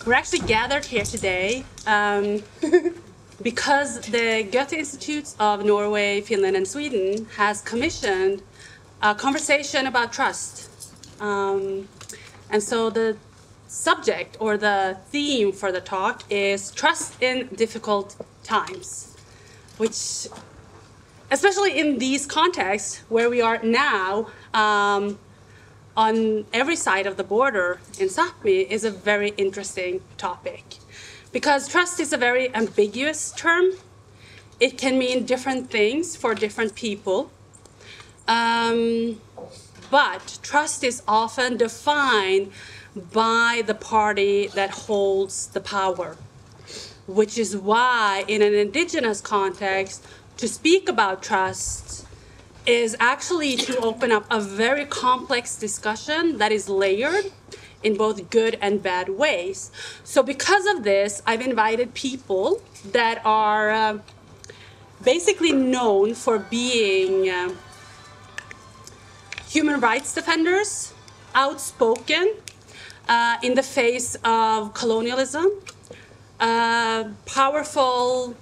We're actually gathered here today because the Goethe-Instituts of Norway, Finland, and Sweden has commissioned a conversation about trust. And so the subject or the theme for the talk is trust in difficult times, which, especially in these contexts where we are now, on every side of the border in Sápmi, is a very interesting topic. Because trust is a very ambiguous term. It can mean different things for different people. But trust is often defined by the party that holds the power, which is why in an indigenous context, to speak about trust is actually to open up a very complex discussion that is layered in both good and bad ways. So because of this, I've invited people that are basically known for being human rights defenders, outspoken in the face of colonialism, powerful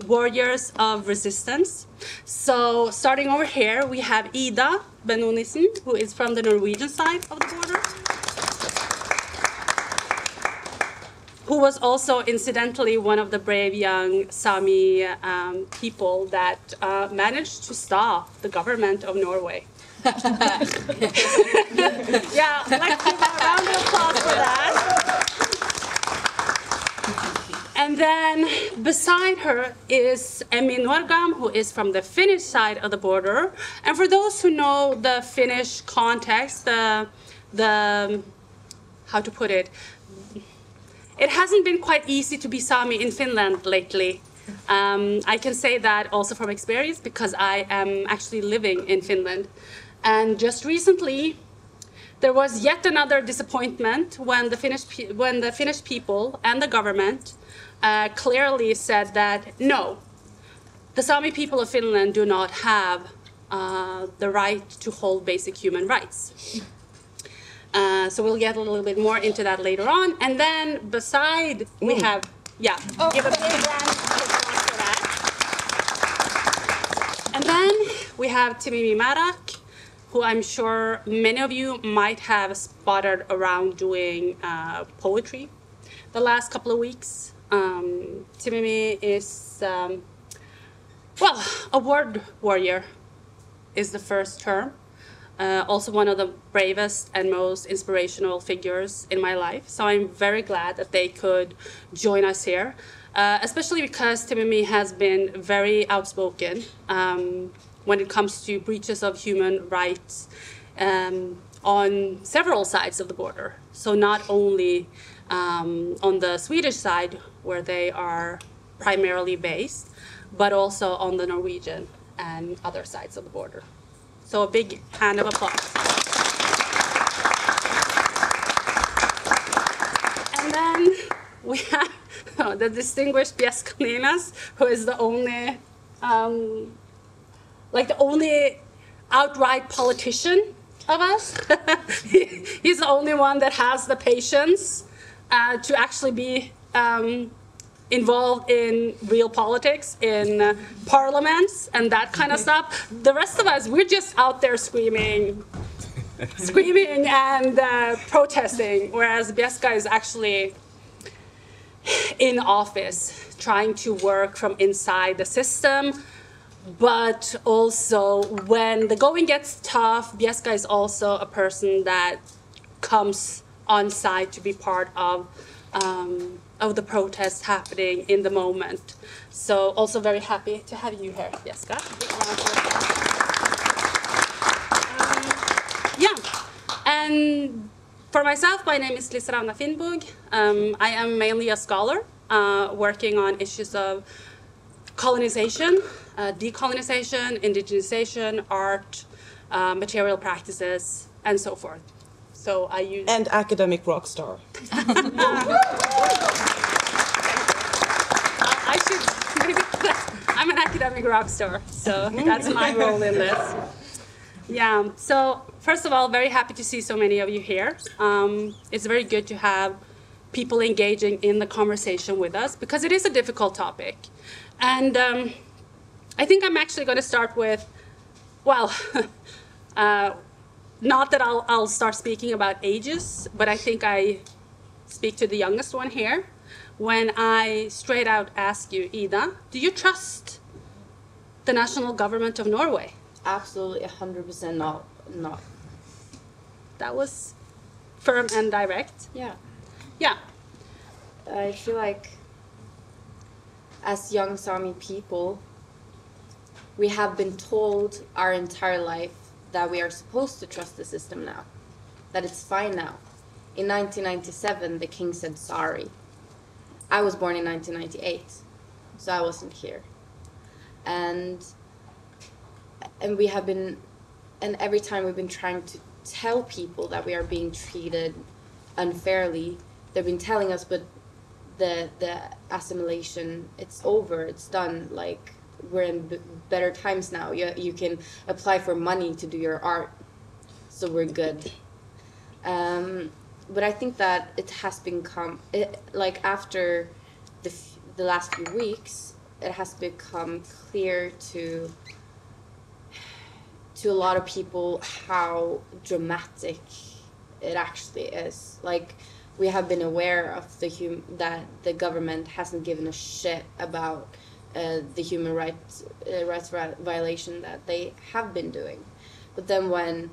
warriors of resistance. So starting over here, we have Ida Benonissen, who is from the Norwegian side of the border, who was also incidentally one of the brave young Sámi people that managed to stop the government of Norway. Yeah, let's give a round of applause for that. And then beside her is Emmy Norgam, who is from the Finnish side of the border. And for those who know the Finnish context, how to put it, it hasn't been quite easy to be Sámi in Finland lately. I can say that also from experience because I am actually living in Finland. And just recently, there was yet another disappointment when the Finnish people and the government clearly said that no, the Sámi people of Finland do not have the right to hold basic human rights. So we'll get a little bit more into that later on. And then beside, we have, yeah, give a big round of applause for that. And then we have Timimi Marak, who I'm sure many of you might have spotted around doing poetry the last couple of weeks. Timimi is, well, a word warrior is the first term. Also one of the bravest and most inspirational figures in my life. So I'm very glad that they could join us here, especially because Timimi has been very outspoken when it comes to breaches of human rights on several sides of the border. So not only on the Swedish side, where they are primarily based, but also on the Norwegian and other sides of the border. So a big hand of applause. And then we have the distinguished Bjeska Ninas, who is the only, the only outright politician of us. He's the only one that has the patience to actually be involved in real politics, in parliaments and that kind of stuff. The rest of us, we're just out there screaming and protesting, whereas Bjeska is actually in office trying to work from inside the system. But also when the going gets tough, Bjeska is also a person that comes on site to be part of the protests happening in the moment. So also very happy to have you here, Bjeska. Yeah, and for myself, my name is Lisa Rana Finnbog. I am mainly a scholar working on issues of colonization, decolonization, indigenization, art, material practices, and so forth. So I use... And academic rock star. I should maybe... I'm an academic rock star, so that's my role in this. Yeah, so first of all, very happy to see so many of you here. It's very good to have people engaging in the conversation with us, because it is a difficult topic. And I think I'm actually going to start with, well, not that I'll start speaking about ages, but I think I speak to the youngest one here when I straight out ask you, Ida, do you trust the national government of Norway? Absolutely, 100% not. That was firm and direct. Yeah. Yeah. I feel like as young Sámi people, we have been told our entire life that we are supposed to trust the system now, that it's fine now. In 1997, the king said sorry. I was born in 1998, so I wasn't here. And we have been, and every time we've been trying to tell people that we are being treated unfairly, they've been telling us, but the assimilation, it's over, it's done, like, we're in better times now. You can apply for money to do your art, so we're good. But I think that it has become, like after the last few weeks, it has become clear to a lot of people how dramatic it actually is. Like, we have been aware of that the government hasn't given a shit about the human rights violation that they have been doing. But then when,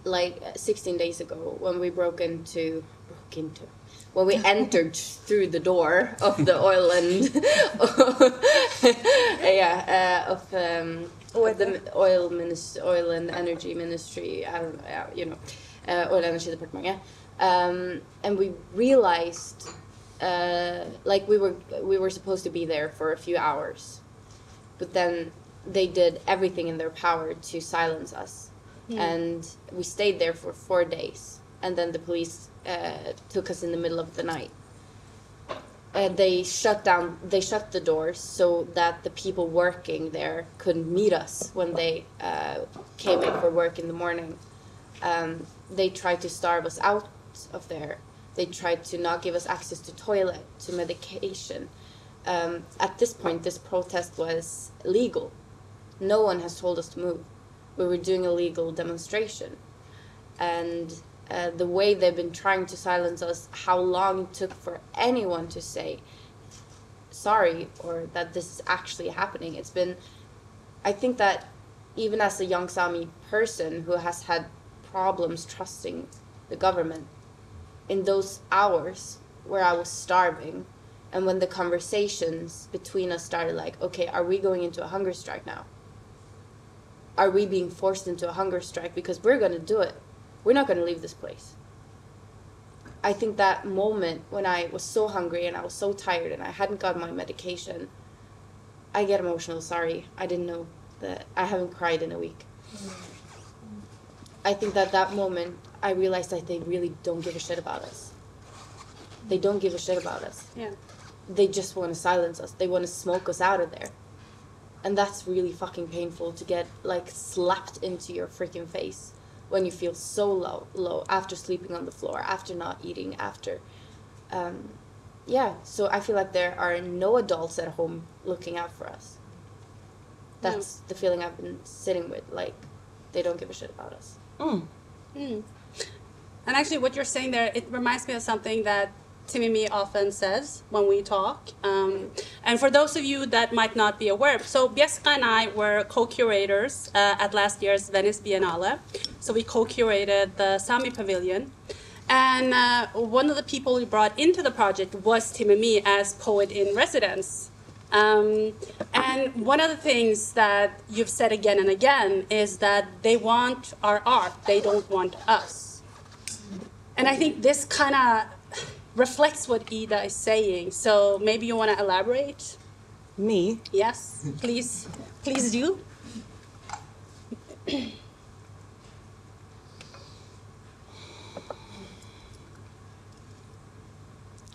like 16 days ago, when we when we entered through the door of the oil and the oil and energy ministry, I don't know, you know, Oil and Energy Department, and we realized, like we were supposed to be there for a few hours, but then they did everything in their power to silence us. And we stayed there for 4 days, and then the police took us in the middle of the night. They shut the doors so that the people working there couldn't meet us when they came in for work in the morning. They tried to starve us out of there. They tried to not give us access to toilet, to medication. At this point, this protest was legal. No one has told us to move. We were doing a legal demonstration. And the way they've been trying to silence us, how long it took for anyone to say sorry or that this is actually happening. It's been, I think that even as a young Sámi person who has had problems trusting the government, in those hours where I was starving and when the conversations between us started, like, okay, are we going into a hunger strike now? Are we being forced into a hunger strike? Because we're going to do it. We're not going to leave this place. I think that moment when I was so hungry and I was so tired and I hadn't got my medication, I get emotional. Sorry, I didn't know that. I haven't cried in a week. I think that moment, I realized that they really don't give a shit about us. They don't give a shit about us. Yeah. They just want to silence us. They want to smoke us out of there. And that's really fucking painful to get, like, slapped into your freaking face when you feel so low after sleeping on the floor, after not eating, after... so I feel like there are no adults at home looking out for us. That's the feeling I've been sitting with, like, they don't give a shit about us. And actually what you're saying there, it reminds me of something that Timimi often says when we talk. And for those of you that might not be aware, so Bieska and I were co-curators at last year's Venice Biennale. So we co-curated the Sámi Pavilion. And one of the people we brought into the project was Timimi as poet in residence. And one of the things that you've said again and again is that they want our art, they don't want us. And I think this kind of reflects what Ida is saying. So maybe you want to elaborate? Me? Yes, please. Please do.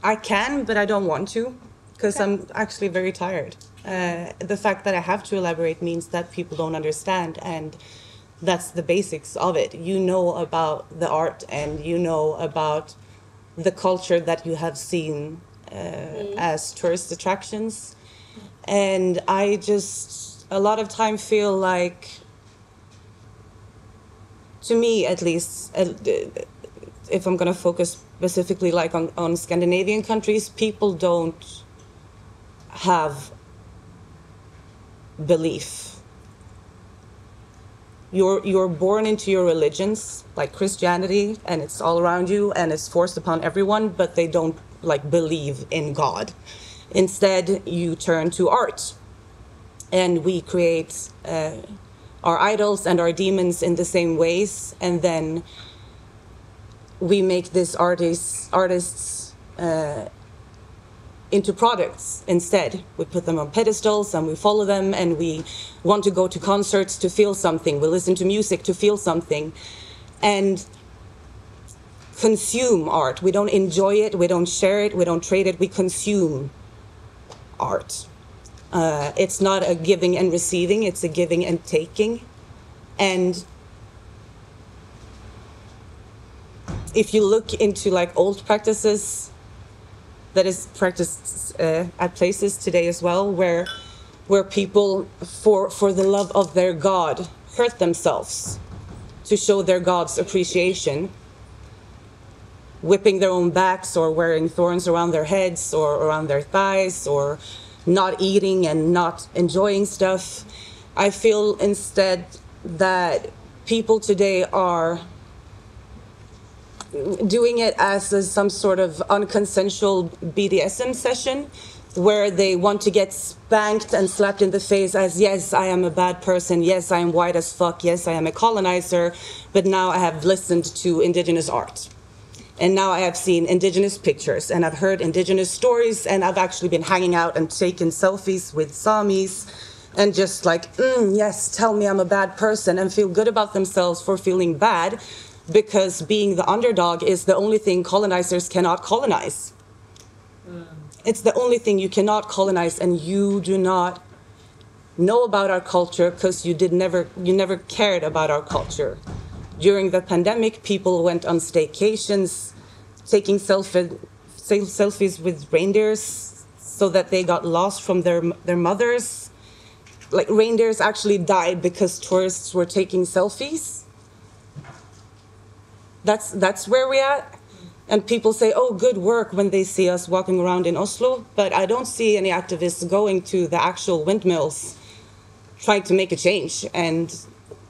I can, but I don't want to, because Okay. I'm actually very tired. The fact that I have to elaborate means that people don't understand, and that's the basics of it. You know about the art, and you know about the culture that you have seen as tourist attractions. And I just a lot of time feel like, to me at least, if I'm going to focus specifically like on Scandinavian countries, people don't have belief. You're born into your religions, like Christianity, and it's all around you and it's forced upon everyone, but they don't like believe in God. Instead, you turn to art, and we create our idols and our demons in the same ways, and then we make these artists into products instead. We put them on pedestals and we follow them, and we want to go to concerts to feel something. We listen to music to feel something and consume art. We don't enjoy it, we don't share it, we don't trade it, we consume art. It's not a giving and receiving, it's a giving and taking. And if you look into like old practices, that is practiced at places today as well, where people, for the love of their God, hurt themselves to show their God's appreciation, whipping their own backs or wearing thorns around their heads or around their thighs or not eating and not enjoying stuff. I feel instead that people today are doing it as some sort of unconsensual BDSM session, where they want to get spanked and slapped in the face as, yes, I am a bad person, yes, I am white as fuck, yes, I am a colonizer, but now I have listened to Indigenous art. And now I have seen Indigenous pictures, and I've heard Indigenous stories, and I've actually been hanging out and taking selfies with Sámis, and just like, yes, tell me I'm a bad person, and feel good about themselves for feeling bad, because being the underdog is the only thing colonizers cannot colonize. It's the only thing you cannot colonize, and you do not know about our culture because you never cared about our culture. During the pandemic, people went on staycations, taking selfies with reindeers so that they got lost from their mothers. Like, reindeers actually died because tourists were taking selfies. That's where we're at. And people say, oh, good work, when they see us walking around in Oslo. But I don't see any activists going to the actual windmills trying to make a change. And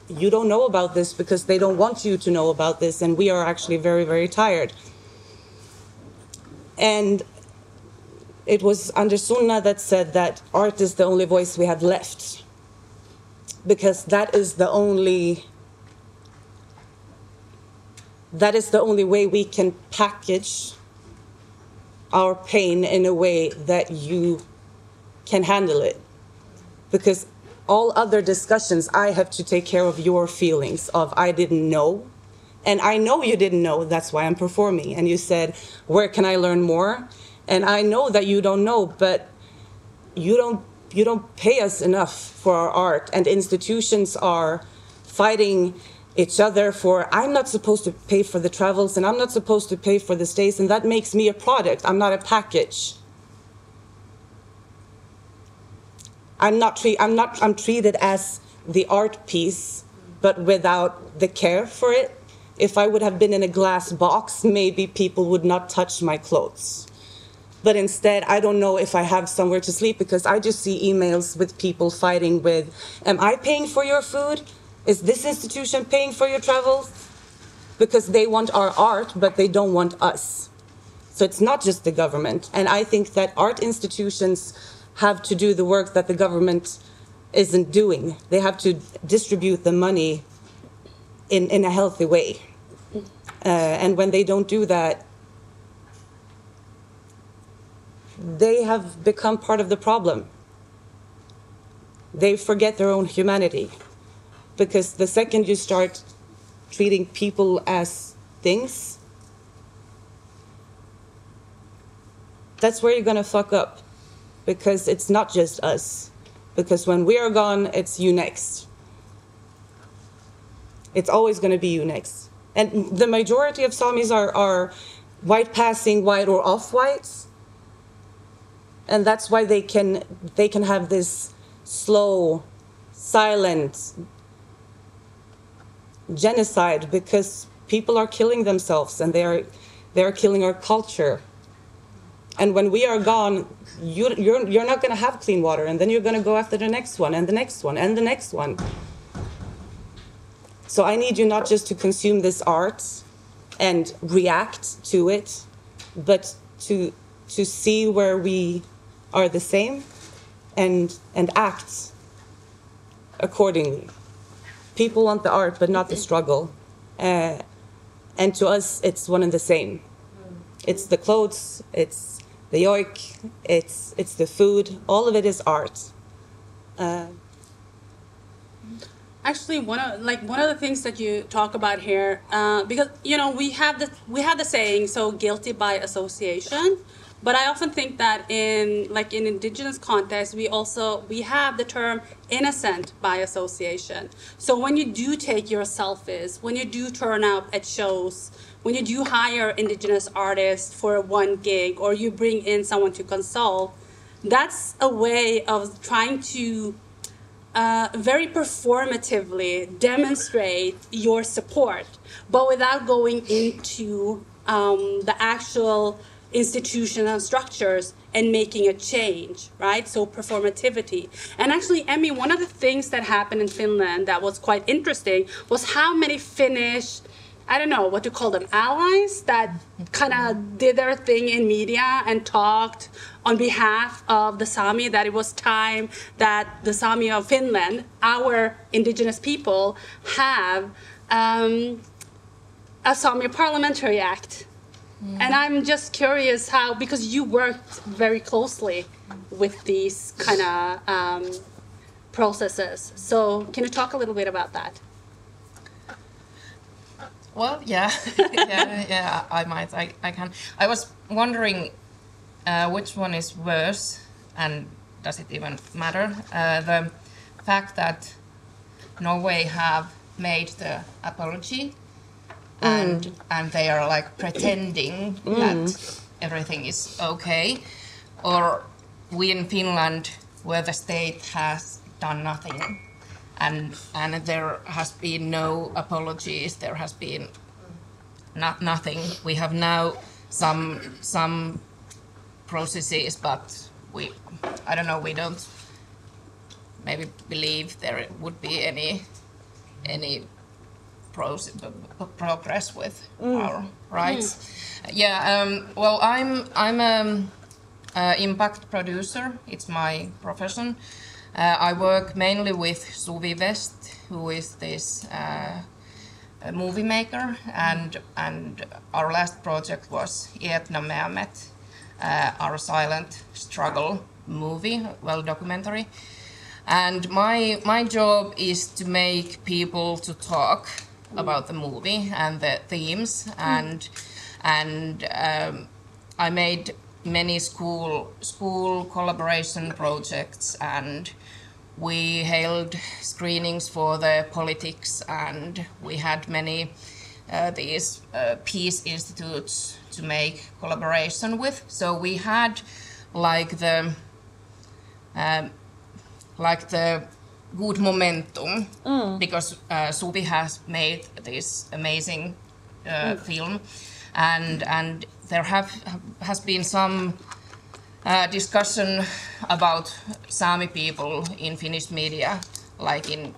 you don't know about this because they don't want you to know about this. And we are actually very, very tired. And it was Anders Sunna that said that art is the only voice we have left. Because that is the only way we can package our pain in a way that you can handle it. Because all other discussions, I have to take care of your feelings of, I didn't know. And I know you didn't know, that's why I'm performing. And you said, where can I learn more? And I know that you don't know, but you don't pay us enough for our art. And institutions are fighting each other for, I'm not supposed to pay for the travels, and I'm not supposed to pay for the stays, and that makes me a product. I'm not a package. I'm treated as the art piece, but without the care for it. If I would have been in a glass box, maybe people would not touch my clothes. But instead, I don't know if I have somewhere to sleep, because I just see emails with people fighting with, am I paying for your food? Is this institution paying for your travels? Because they want our art, but they don't want us. So it's not just the government. And I think that art institutions have to do the work that the government isn't doing. They have to distribute the money in a healthy way. And when they don't do that, they have become part of the problem. They forget their own humanity. Because the second you start treating people as things, that's where you're going to fuck up. Because it's not just us. Because when we are gone, it's you next. It's always going to be you next. And the majority of Sámis are white passing white or off-whites. And that's why they can have this slow, silent genocide, because people are killing themselves and they're killing our culture. And when we are gone, you're not going to have clean water, and then you're going to go after the next one and the next one and the next one. So I need you not just to consume this art and react to it, but to see where we are the same and act accordingly. People want the art, but not the struggle. And to us, it's one and the same. It's the clothes, it's the yoke, it's the food. All of it is art. Actually, one of the things that you talk about here, because we have the saying, so guilty by association. But I often think that in Indigenous context, we have the term innocent by association. So when you do take your selfies, when you do turn up at shows, when you do hire Indigenous artists for one gig, or you bring in someone to consult, that's a way of trying to very performatively demonstrate your support, but without going into the actual institution and structures and making a change, right? So performativity. And actually, Emmy, one of the things that happened in Finland that was quite interesting was how many Finnish, I don't know what to call them, allies that kind of did their thing in media and talked on behalf of the Sámi, that it was time that the Sámi of Finland, our Indigenous people, have a Sámi Parliamentary Act. And I'm just curious how, because you worked very closely with these kind of processes. So can you talk a little bit about that? Well, yeah, yeah, I might, I can. I was wondering which one is worse, and does it even matter? The fact that Norway have made the apology, and they are like pretending that everything is okay, or we in Finland, where the state has done nothing, and there has been no apologies, there has been nothing. We have now some processes, but I don't know, we don't maybe believe there would be any progress with our rights. Yeah, well, I'm impact producer. It's my profession. I work mainly with Suvi West, who is this movie maker, and our last project was Etna Meamet, our silent struggle movie, well, documentary. And my job is to make people to talk about the movie and the themes, and I made many school collaboration projects, and we held screenings for the politics, and we had many these peace institutes to make collaboration with. So we had like the good momentum, because Suvi has made this amazing film, and there has been some discussion about Sámi people in Finnish media, like in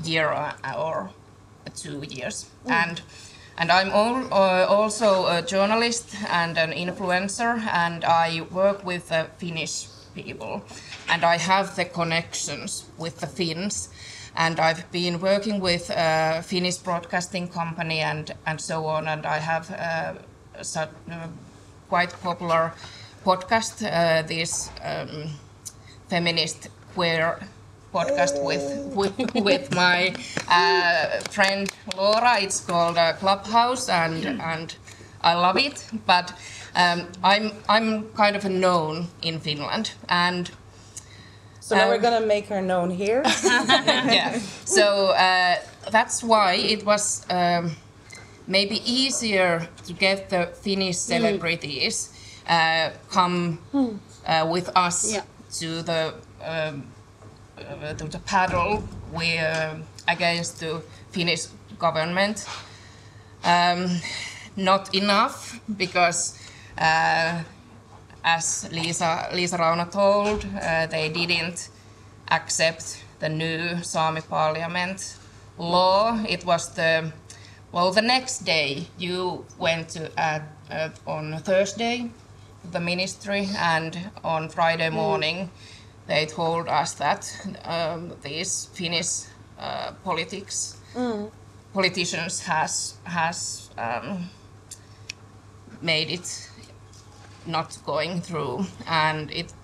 year or 2 years. And I'm also a journalist and an influencer, and I work with the Finnish people, and I have the connections with the Finns, and I've been working with a Finnish broadcasting company and so on, and I have quite popular podcast, this feminist queer podcast with my friend Laura. It's called Clubhouse, and I love it, but I'm kind of known in Finland, and so now we're gonna make her known here. Yeah, so that's why it was maybe easier to get the Finnish celebrities come with us to the paddle against the Finnish government. Not enough, because as Liisa Rauna told, they didn't accept the new Sámi parliament law. It was the next day you went to on Thursday to the ministry, and on Friday morning they told us that these Finnish politicians has made it not going through, and it.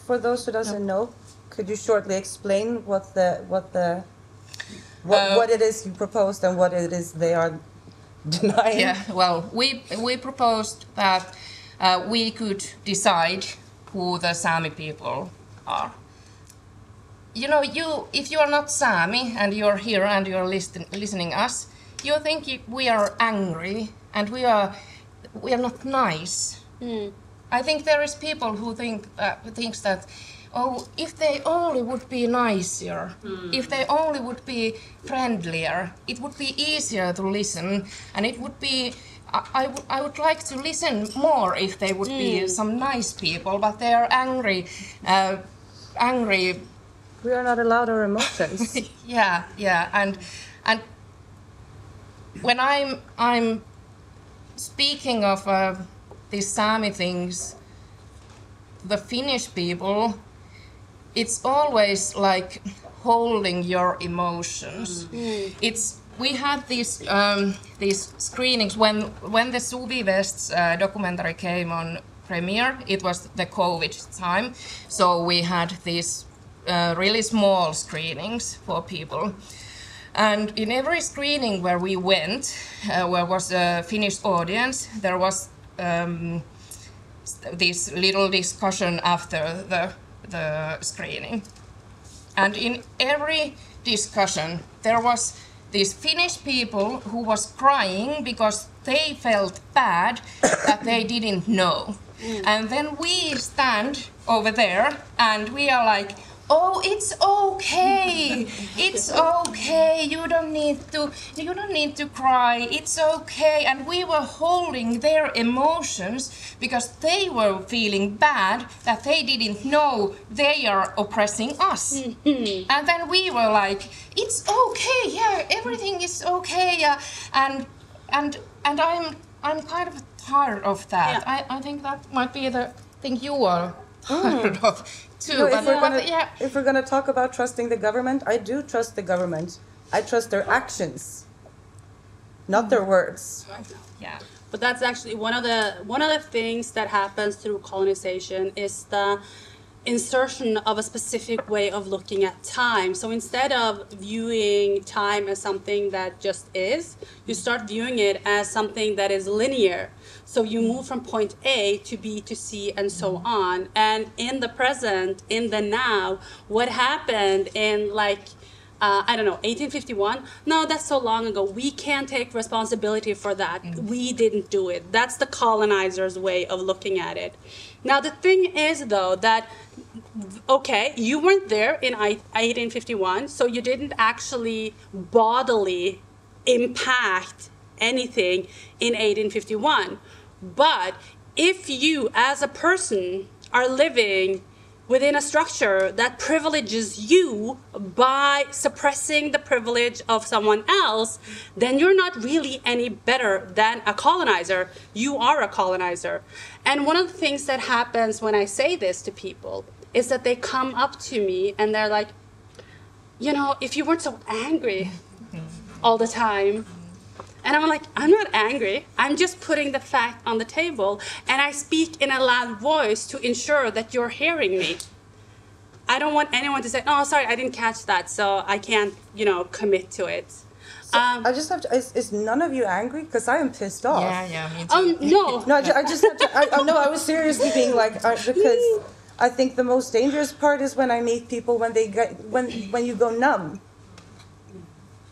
For those who doesn't know, could you shortly explain what it is you proposed and what it is they are denying? Yeah, well, we proposed that we could decide who the Sámi people are. You know, if you are not Sámi and you're here and you're listening us, you think we are angry and we are not nice. I think there is people who thinks that, oh, if they only would be nicer, if they only would be friendlier, it would be easier to listen, and it would be. I would like to listen more if they would be some nice people, but they are angry. We are not allowed our emotions. yeah, and when I'm speaking of these Sámi things, the Finnish people, it's always like holding your emotions. We had these screenings when the Suvi West's documentary came on premiere. It was the COVID time, so we had these really small screenings for people. And in every screening where we went, where was a Finnish audience, there was this little discussion after the screening. And in every discussion, there was these Finnish people who was crying because they felt bad that they didn't know. And then we stand over there and we are like, oh, it's okay. It's okay. You don't need to cry. It's okay. And we were holding their emotions because they were feeling bad that they didn't know they are oppressing us. And then we were like, it's okay. Yeah, everything is okay. Yeah. And I'm kind of tired of that. Yeah. I think that might be the thing you are tired of. No, if we're gonna talk about trusting the government, I do trust the government. I trust their actions, not their words. Yeah, but that's actually one of the things that happens through colonization is the insertion of a specific way of looking at time. So instead of viewing time as something that just is, you start viewing it as something that is linear. So you move from point A to B to C and so on. And in the present, in the now, what happened in 1851? No, that's so long ago. We can't take responsibility for that. We didn't do it. That's the colonizer's way of looking at it. Now, the thing is, though, that, okay, you weren't there in 1851, so you didn't actually bodily impact anything in 1851. But if you, as a person, are living within a structure that privileges you by suppressing the privilege of someone else, then you're not really any better than a colonizer. You are a colonizer. And one of the things that happens when I say this to people is that they come up to me and they're like, you know, if you weren't so angry all the time. And I'm like, I'm not angry. I'm just putting the fact on the table, and I speak in a loud voice to ensure that you're hearing me. I don't want anyone to say, oh, sorry, I didn't catch that, so I can't, commit to it. So I just have to, is none of you angry? Because I am pissed off. Yeah, me too. No. No, I just have to, I was seriously being like, because I think the most dangerous part is when I meet people when you go numb.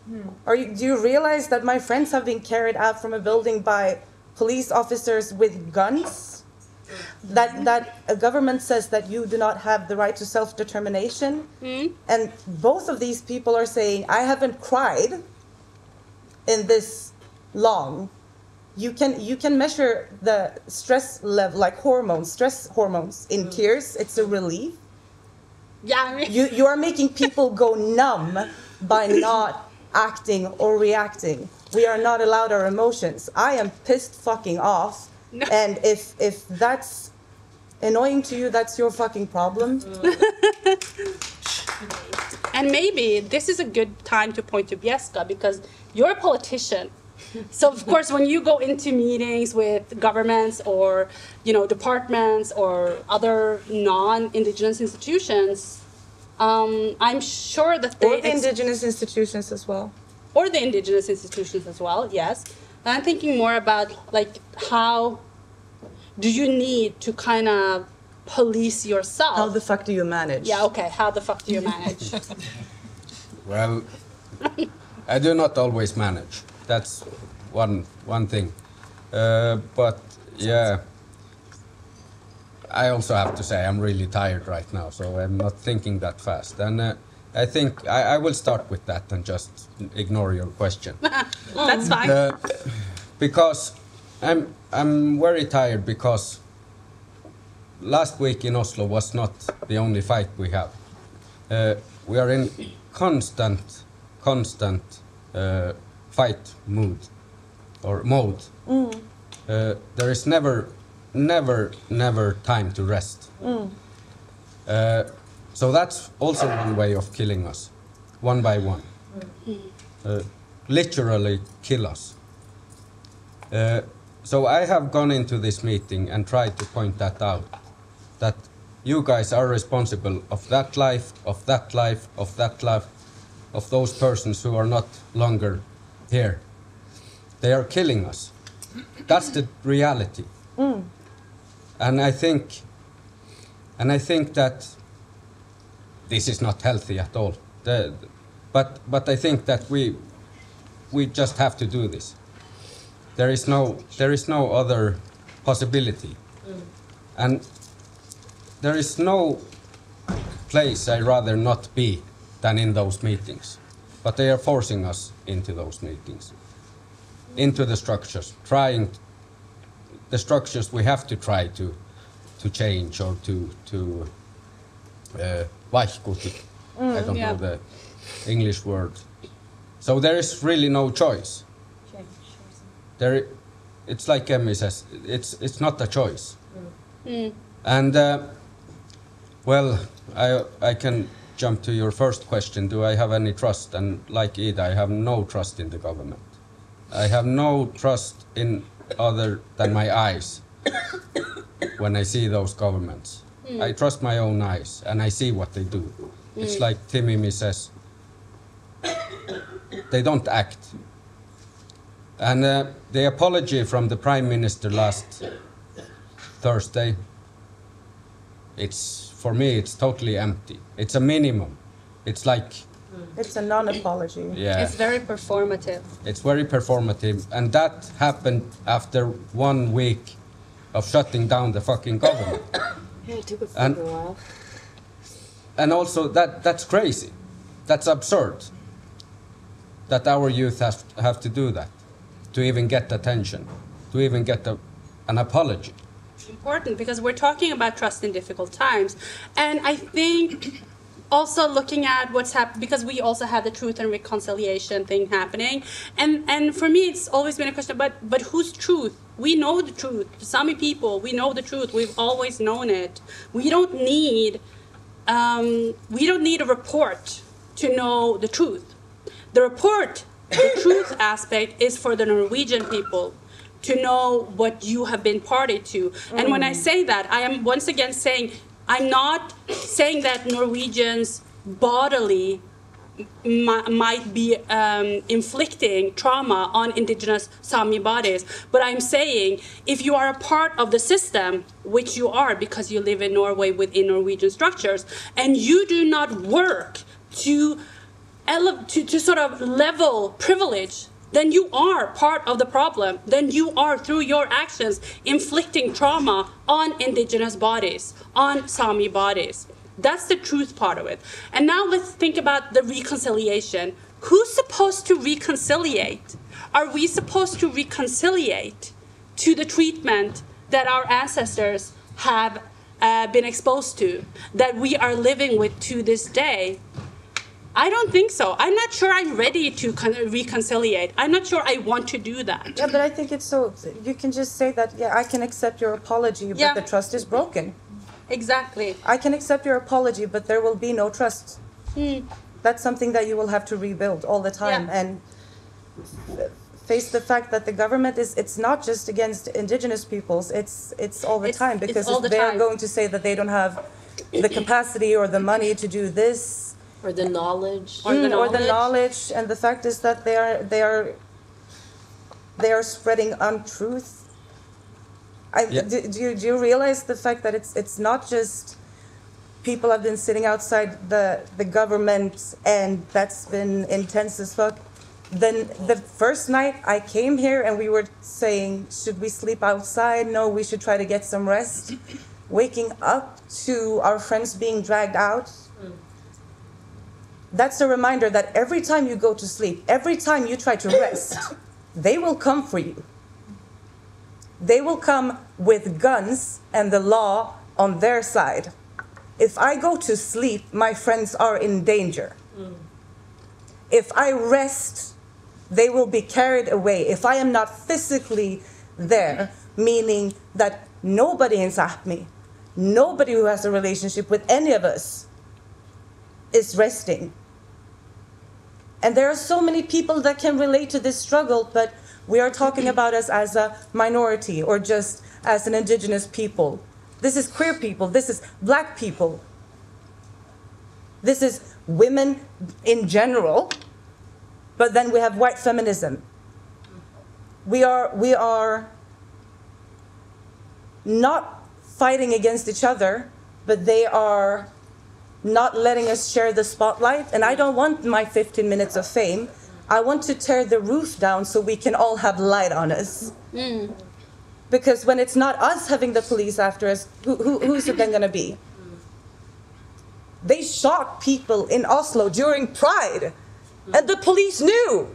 Do you realize that my friends have been carried out from a building by police officers with guns? That a government says that you do not have the right to self-determination? And both of these people are saying, I haven't cried in this long. You can measure the stress level, like stress hormones in tears. It's a relief. Yeah, I mean, You are making people go numb by not acting or reacting. We are not allowed our emotions. I am pissed fucking off. No. And if that's annoying to you, that's your fucking problem. and maybe this is a good time to point to Bieska because you're a politician. So of course, when you go into meetings with governments or departments or other non-Indigenous institutions, I'm sure that they Or the Indigenous institutions as well. or the Indigenous institutions as well. Yes, and I'm thinking more about like how do you need to kind of police yourself? How the fuck do you manage? Yeah. Okay. How the fuck do you manage? Well, I do not always manage. That's one thing. But yeah, I also have to say I'm really tired right now, so I'm not thinking that fast. And I think I will start with that and just ignore your question. That's fine. Because I'm very tired because last week in Oslo was not the only fight we have. We are in constant fight mood or mode. There is never time to rest. So that's also one way of killing us, one by one. Literally kill us. So I have gone into this meeting and tried to point that out, that you guys are responsible of that life, of that life, of that life, of those persons who are not longer here. They are killing us. That's the reality. And I think that this is not healthy at all. But I think that we just have to do this. There is no other possibility. And there is no place I'd rather not be than in those meetings. But they are forcing us into those meetings, into the structures, the structures we have to try to change or to vaikuta. I don't know the English word. So there is really no choice. It's like Emmy says, it's not a choice. And well, I can jump to your first question. Do I have any trust? And like Ida, I have no trust in the government. I have no trust in other than my eyes when I see those governments. I trust my own eyes and I see what they do. It's like Timimi says, they don't act. And the apology from the Prime Minister last Thursday, for me, it's totally empty. It's a minimum. It's like... It's a non-apology. Yeah. It's very performative. It's very performative. And that happened after 1 week of shutting down the fucking government. Yeah, it took a fucking while. And also, that's crazy. That's absurd. That our youth have to do that. To even get attention. To even get an apology. Important because we're talking about trust in difficult times. And I think also looking at what's happened, because we also have the truth and reconciliation thing happening. And for me, it's always been a question, but whose truth? We know the truth. The Sámi people, we know the truth. We've always known it. We don't need a report to know the truth. The truth aspect is for the Norwegian people to know what you have been party to. And when I say that, I am once again saying, I'm not saying that Norwegians bodily might be inflicting trauma on Indigenous Sámi bodies, but I'm saying if you are a part of the system, which you are because you live in Norway within Norwegian structures, and you do not work to to sort of level privilege, then you are part of the problem. Then you are, through your actions, inflicting trauma on Indigenous bodies, on Sami bodies. That's the truth part of it. And now let's think about the reconciliation. Who's supposed to reconciliate? Are we supposed to reconciliate to the treatment that our ancestors have been exposed to, that we are living with to this day? I don't think so. I'm not sure I'm ready to reconciliate. I'm not sure I want to do that. Yeah, but I think it's so, you can just say that, yeah, I can accept your apology, but Yeah. the trust is broken. Exactly. I can accept your apology, but there will be no trust. That's something that you will have to rebuild all the time. Yeah. And face the fact that the government it's not just against Indigenous peoples, it's all the time, because all if the they're time. going to say that they don't have the capacity or the money to do this, Or the knowledge. Or the or the knowledge. knowledge, and the fact is that they are spreading untruth. Yeah. Do you realize the fact that it's not just people have been sitting outside the government and that's been intense as fuck? Then the first night I came here and we were saying, should we sleep outside? No, we should try to get some rest. Waking up to our friends being dragged out. That's a reminder that every time you go to sleep, every time you try to rest, they will come for you. They will come with guns and the law on their side. If I go to sleep, my friends are in danger. If I rest, they will be carried away. If I am not physically there, meaning that nobody in Sápmi, nobody who has a relationship with any of us is resting. And there are so many people that can relate to this struggle, but we are talking about us as a minority or just as an Indigenous people. This is queer people. This is black people. This is women in general. But then we have white feminism. We are not fighting against each other, but they are not letting us share the spotlight. And I don't want my 15 minutes of fame. I want to tear the roof down so we can all have light on us. Because when it's not us having the police after us, who's it then going to be? They shot people in Oslo during Pride, and the police knew.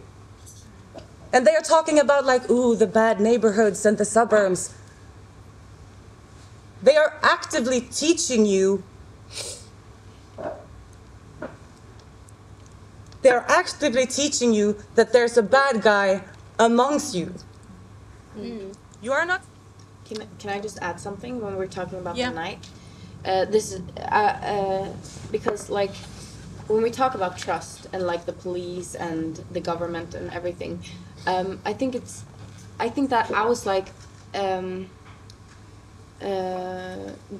And they are talking about like, ooh, the bad neighborhoods and the suburbs. They are actively teaching you. They are actively teaching you that there's a bad guy amongst you. You are not. Can I just add something when we're talking about Yeah. the night? This is because like when we talk about trust and like the police and the government and everything, I think that I was like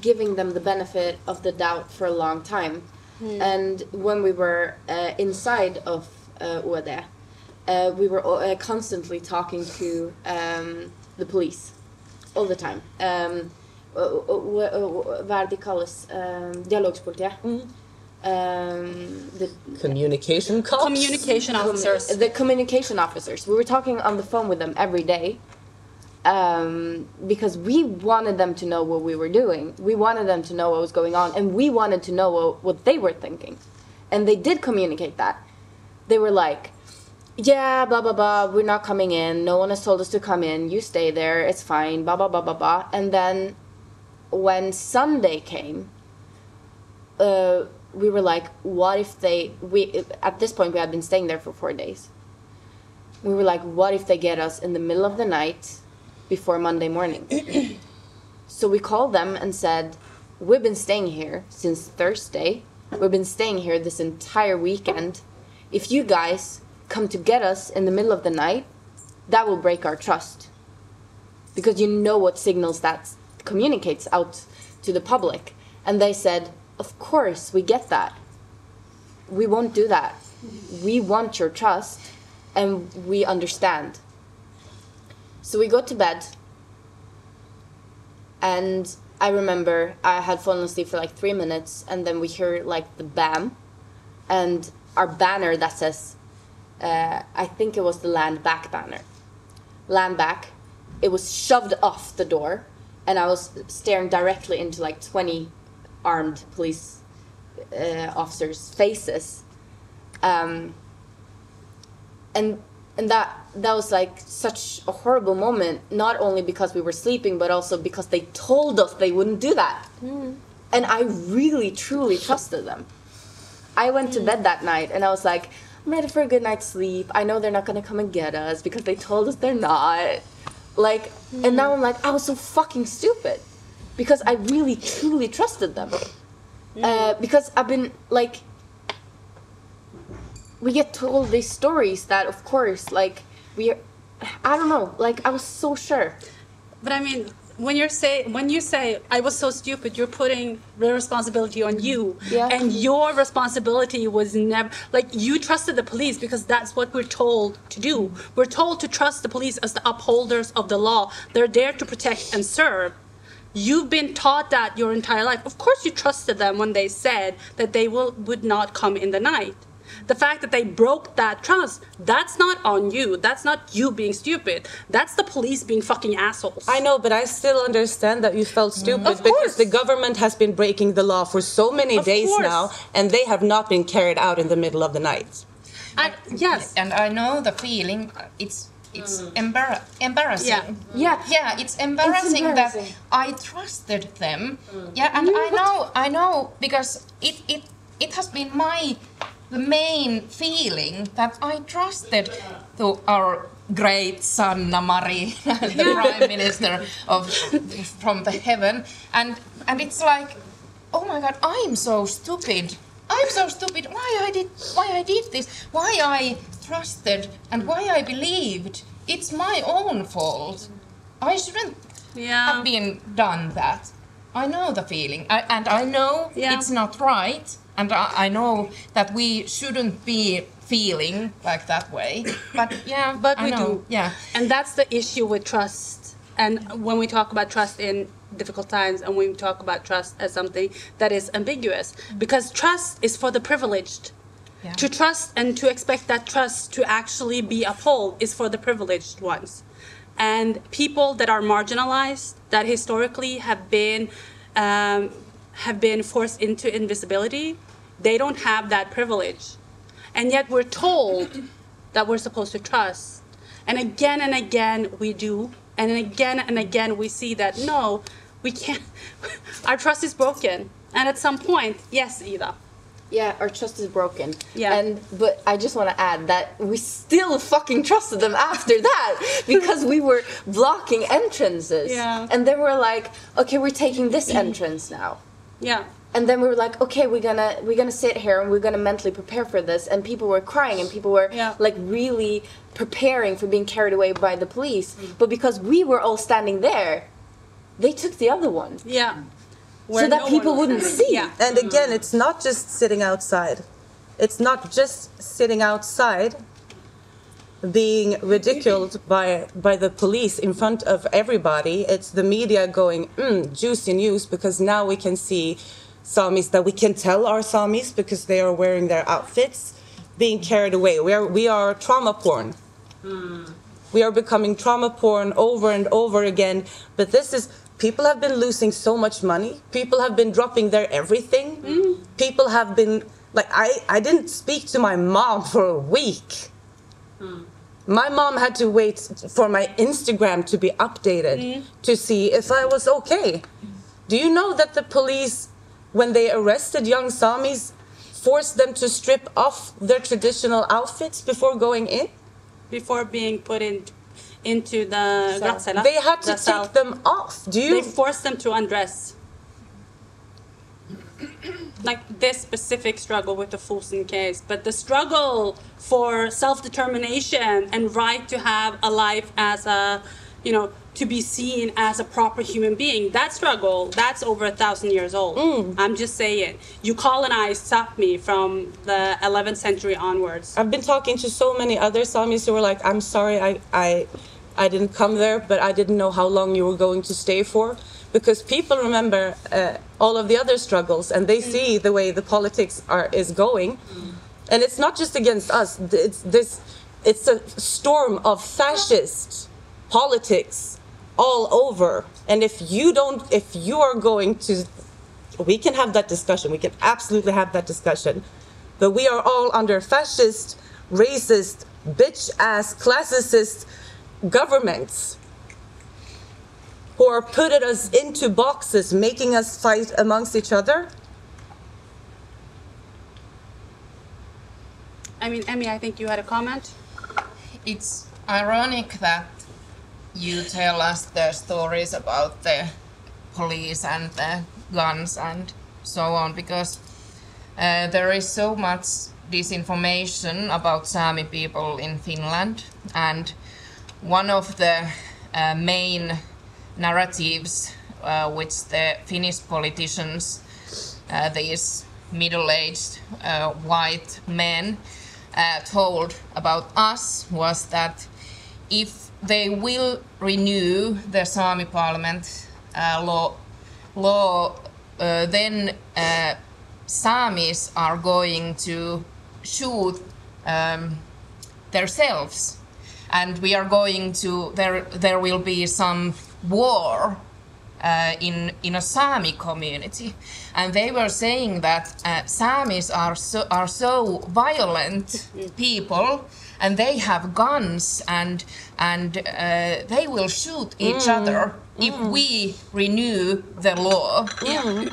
giving them the benefit of the doubt for a long time. And when we were inside of OD, we were constantly talking to the police all the time. Hva de kalles? Dialogspolitiet. The Communication cops? Communication officers. the communication officers. We were talking on the phone with them every day because we wanted them to know what we were doing. We wanted them to know what was going on, and we wanted to know what they were thinking. And they did communicate that. They were like, yeah, blah, blah, blah, we're not coming in. No one has told us to come in. You stay there. It's fine, blah, blah, blah, blah, blah. And then when Sunday came, we were like, what if at this point we had been staying there for 4 days. We were like, what if they get us in the middle of the night before Monday morning? So we called them and said, we've been staying here since Thursday. We've been staying here this entire weekend. If you guys come to get us in the middle of the night, that will break our trust. Because you know what signals that communicates out to the public. And they said, of course, we get that. We won't do that. We want your trust, and we understand. So we go to bed, and I remember I had fallen asleep for like 3 minutes, and then we hear like the bam, and our banner that says, I think it was the Land Back banner. Land Back. It was shoved off the door, and I was staring directly into like 20 armed police officers' faces. And that was like such a horrible moment, not only because we were sleeping, but also because they told us they wouldn't do that. And I really, truly trusted them. I went to bed that night and I was like, I'm ready for a good night's sleep. I know they're not going to come and get us because they told us they're not. Like, and now I'm like, I was so fucking stupid because I really, truly trusted them. Because I've been like, we get told these stories that, of course, like, I don't know, like, I was so sure. But I mean, when you say I was so stupid, you're putting the responsibility on you. Yeah. And your responsibility was never, like, you trusted the police because that's what we're told to do. We're told to trust the police as the upholders of the law. They're there to protect and serve. You've been taught that your entire life. Of course you trusted them when they said that they would not come in the night. The fact that they broke that trust, that's not on you. That's not you being stupid. That's the police being fucking assholes. I know, but I still understand that you felt stupid Of because course. the government has been breaking the law for so many Of days course. now, and they have not been carried out in the middle of the night. Yes. And I know the feeling. It's embarrassing. Yeah. Yeah. It's embarrassing that I trusted them. Yeah, and I know because it has been the main feeling that I trusted to our great Sanna Marin, the Prime Minister from the heaven, and it's like, oh my God, I'm so stupid. Why I did this? Why I trusted and why I believed? It's my own fault. I shouldn't have been done that. I know the feeling, and I know it's not right. And I know that we shouldn't be feeling like that way, but But I we know. do. Yeah, And that's the issue with trust. And when we talk about trust in difficult times, and we talk about trust as something that is ambiguous, because trust is for the privileged. Yeah. To trust and to expect that trust to actually be upheld is for the privileged ones. And people that are marginalized, that historically have been forced into invisibility, they don't have that privilege. And yet we're told that we're supposed to trust. And again we do. And again we see that, no, we can't. Our trust is broken. And at some point, yes, Ida. Yeah, our trust is broken. Yeah. But I just want to add that we still fucking trusted them after that because we were blocking entrances. Yeah. And then we're like, okay, we're taking this entrance now. Yeah. And then we were like, okay, we're gonna sit here and we're gonna mentally prepare for this. And people were crying and people were like really preparing for being carried away by the police. But because we were all standing there, they took the other one. Yeah. So that people wouldn't see. Yeah. And again, it's not just sitting outside. It's not just sitting outside being ridiculed by the police in front of everybody. It's the media going, juicy news, because now we can see Samis that we can tell are Samis because they are wearing their outfits, being carried away. We are trauma porn. We are becoming trauma porn over and over again. But people have been losing so much money. People have been dropping their everything. People have been, like, I didn't speak to my mom for a week. My mom had to wait for my Instagram to be updated to see if I was okay. Do you know that the police, when they arrested young Samis, forced them to strip off their traditional outfits before going in? Before being put into the glattcella. They had to take them off. They forced them to undress. Like this specific struggle with the Folsom case, but the struggle for self-determination and right to have a life as a, to be seen as a proper human being, that struggle, that's over 1,000 years old. I'm just saying. You colonized Sápmi from the 11th century onwards. I've been talking to so many other Samis who were like, I'm sorry, I didn't come there, but I didn't know how long you were going to stay for. Because people remember all of the other struggles and they see the way the politics is going. And it's not just against us. It's a storm of fascist politics all over. And if you are going to, we can have that discussion. We can absolutely have that discussion. But we are all under fascist, racist, bitch-ass, classicist governments who are putting us into boxes, making us fight amongst each other. I mean, Emmy, I think you had a comment. It's ironic that you tell us the stories about the police and the guns and so on, because there is so much disinformation about Sámi people in Finland, and one of the main narratives which the Finnish politicians, these middle-aged white men, told about us was that if they will renew the Sámi parliament law, then Sámis are going to shoot themselves, and we are going to there will be some war in a Sámi community, and they were saying that Sámis are so violent people, and they have guns, and they will shoot each other if we renew the law,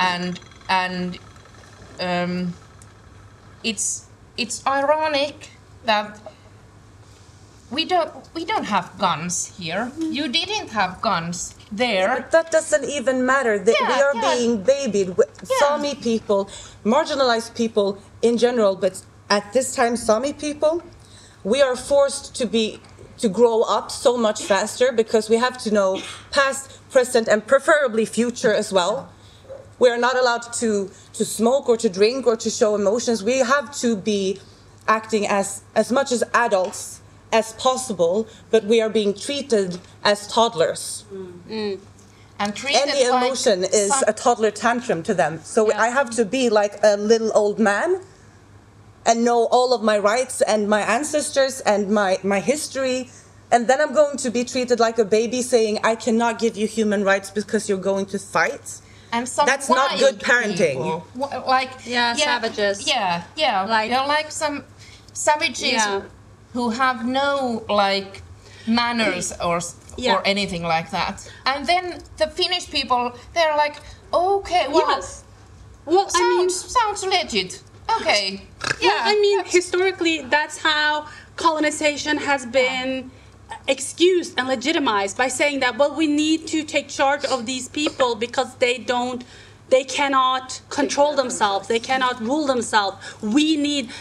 and it's ironic that we don't have guns here. You didn't have guns there. But that doesn't even matter. We are being babied. Sámi people, marginalized people in general, but at this time, Sámi people, we are forced to grow up so much faster because we have to know past, present, and preferably future as well. We are not allowed to smoke or to drink or to show emotions. We have to be acting as much as adults as possible, but we are being treated as toddlers. And any emotion is a toddler tantrum to them. So I have to be like a little old man and know all of my rights and my ancestors and my history. And then I'm going to be treated like a baby saying, I cannot give you human rights because you're going to fight. And some That's not good parenting. Savages. They're like some savages who have no manners or anything like that. And then the Finnish people, they're like, okay, well, sounds legit. Okay. Well, I mean, historically, that's how colonization has been excused and legitimized, by saying that, well, we need to take charge of these people because they cannot control themselves, they cannot rule themselves. We need,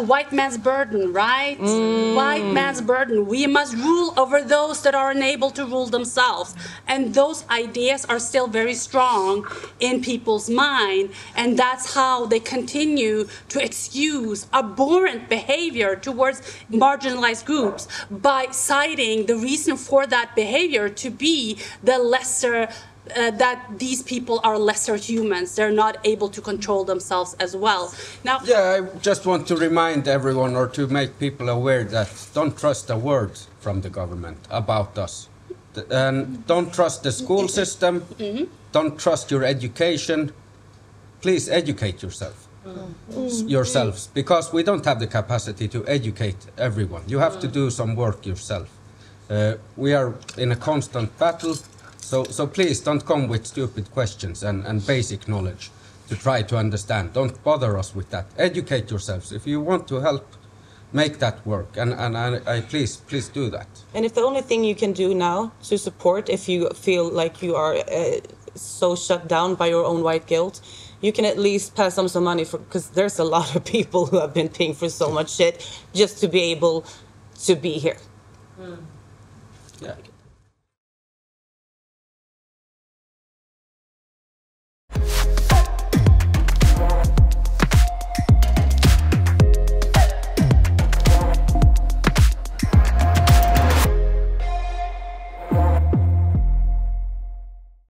white man's burden, right? White man's burden. We must rule over those that are unable to rule themselves. And those ideas are still very strong in people's mind. And that's how they continue to excuse abhorrent behavior towards marginalized groups by citing the reason for that behavior to be the lesser that these people are lesser humans. They're not able to control themselves as well. Now, I just want to remind everyone, or to make people aware, that don't trust a word from the government about us. And don't trust the school system. Don't trust your education. Please educate yourselves, because we don't have the capacity to educate everyone. You have to do some work yourself. We are in a constant battle. So please don't come with stupid questions and basic knowledge to try to understand. Don't bother us with that. Educate yourselves. If you want to help, make that work. And I please do that. And if the only thing you can do now to support, if you feel like you are so shut down by your own white guilt, you can at least pass them some money, because there's a lot of people who have been paying for so much shit just to be able to be here. Yeah.